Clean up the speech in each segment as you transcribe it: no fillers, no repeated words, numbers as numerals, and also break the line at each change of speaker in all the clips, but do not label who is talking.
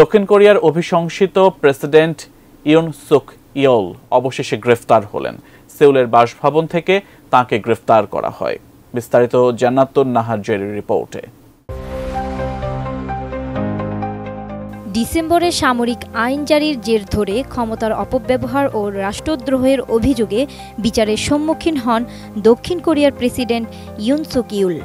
দক্ষিণ কোরিয়ার অভিশংসিত president Yoon সুক yellow অবশেষে গ্রেফতার হলেন। সেউলের বাসভবন থেকে তাকে গ্রেফতার করা হয়। বিস্তারিত জান্নাতুন নাহার জেরির রিপোর্টে।
ডিসেম্বরে সামরিক আইন জারির জের ধরে ক্ষমতার অপব্যবহার ও রাষ্ট্রদ্রোহের অভিযোগে বিচারের সম্মুখীন হন দক্ষিণ কোরিয়ার প্রেসিডেন্ট ইউন সুক ইয়োল।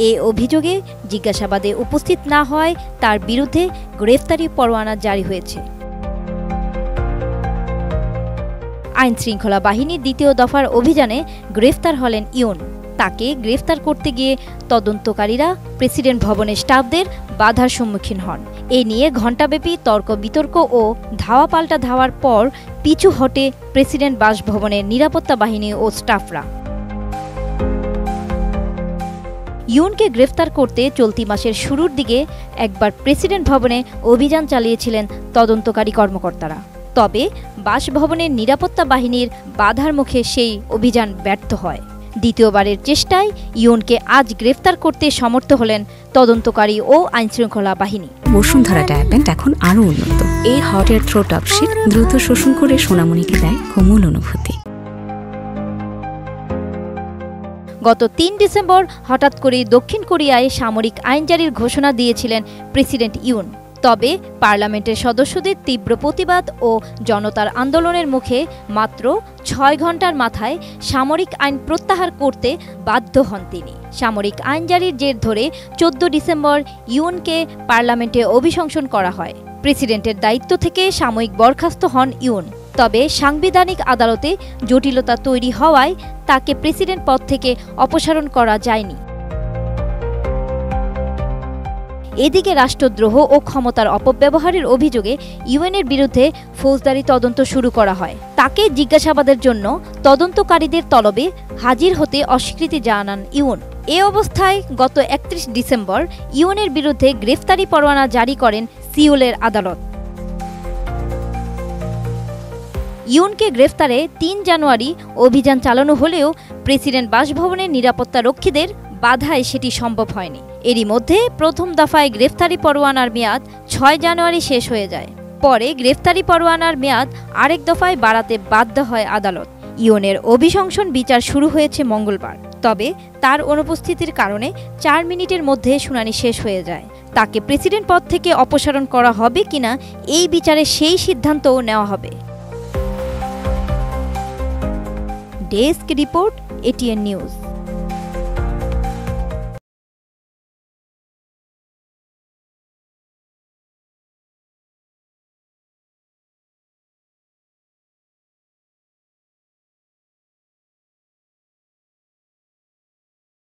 এ অভিযোগে জিজ্ঞাসাবাদে উপস্থিত না হওয়ায় তার বিরুদ্ধে গ্রেফতারি পরোয়ানা জারি হয়েছে। আইন শৃঙ্খলা বাহিনীর দ্বিতীয় দফার অভিযানে গ্রেফতার হলেন ইউন। তাকে গ্রেফতার করতে গিয়ে তদন্তকারীরা প্রেসিডেন্ট ভবনের স্টাফদের বাধার সম্মুখীন হন। এ নিয়ে ঘণ্টাব্যাপী তর্ক বিতর্ক ও ধাওয়া পাল্টা ধাওয়ার পর পিছু হটে প্রেসিডেন্ট বাসভবনের নিরাপত্তা বাহিনী ও স্টাফরা। ইউনকে গ্রেফতার করতে চলতি মাসের শুরুর দিকে একবার প্রেসিডেন্ট ভবনে অভিযান চালিয়েছিলেন তদন্তকারী কর্মকর্তারা। তবে বাসভবনের নিরাপত্তা বাহিনীর বাধার মুখে সেই অভিযান ব্যর্থ হয়। দ্বিতীয়বারের চেষ্টায় ইউনকে আজ গ্রেফতার করতে সমর্থ হলেন তদন্তকারী ও আইনশৃঙ্খলা বাহিনী।
বসুন্ধরা ডায়াপেন্ট এখন আরও উন্নত। এই হট এয়ার থ্রো টপশিট দ্রুত শোষণ করে সোনামণিকে দেয় কোমল অনুভূতি।
গত ৩ ডিসেম্বর হঠাৎ করে দক্ষিণ কোরিয়ায় সামরিক আইন জারির ঘোষণা দিয়েছিলেন প্রেসিডেন্ট ইউন। তবে পার্লামেন্টের সদস্যদের তীব্র প্রতিবাদ ও জনতার আন্দোলনের মুখে মাত্র ৬ ঘণ্টার মাথায় সামরিক আইন প্রত্যাহার করতে বাধ্য হন তিনি। সামরিক আইন জারির জের ধরে ১৪ ডিসেম্বর ইউনকে পার্লামেন্টে অভিশংসন করা হয়। প্রেসিডেন্টের দায়িত্ব থেকে সাময়িক বরখাস্ত হন ইউন। তবে সাংবিধানিক আদালতে জটিলতা তৈরি হওয়ায় তাকে প্রেসিডেন্ট পদ থেকে অপসারণ করা যায়নি। এদিকে রাষ্ট্রদ্রোহ ও ক্ষমতার অপব্যবহারের অভিযোগে ইউএনের বিরুদ্ধে ফৌজদারি তদন্ত শুরু করা হয়। তাকে জিজ্ঞাসাবাদের জন্য তদন্তকারীদের তলবে হাজির হতে অস্বীকৃতি জানান ইউন। এ অবস্থায় গত ৩১ ডিসেম্বর ইউনের বিরুদ্ধে গ্রেফতারি পরোয়ানা জারি করেন সিউলের আদালত। ইউনকে গ্রেফতারে ৩ জানুয়ারি অভিযান চালানো হলেও প্রেসিডেন্ট বাসভবনের নিরাপত্তা রক্ষীদের বাধায় সেটি সম্ভব হয়নি। এরই মধ্যে প্রথম দফায় গ্রেফতারি পরোয়ানার মেয়াদ ৬ জানুয়ারি শেষ হয়ে যায়। পরে গ্রেফতারি পরোয়ানার মেয়াদ আরেক দফায় বাড়াতে বাধ্য হয় আদালত। ইউনের অভিশংসন বিচার শুরু হয়েছে মঙ্গলবার। তবে তার অনুপস্থিতির কারণে ৪ মিনিটের মধ্যে শুনানি শেষ হয়ে যায়। তাকে প্রেসিডেন্ট পদ থেকে অপসারণ করা হবে কিনা এই বিচারে সেই সিদ্ধান্তও নেওয়া হবে। Desk report, ATN news.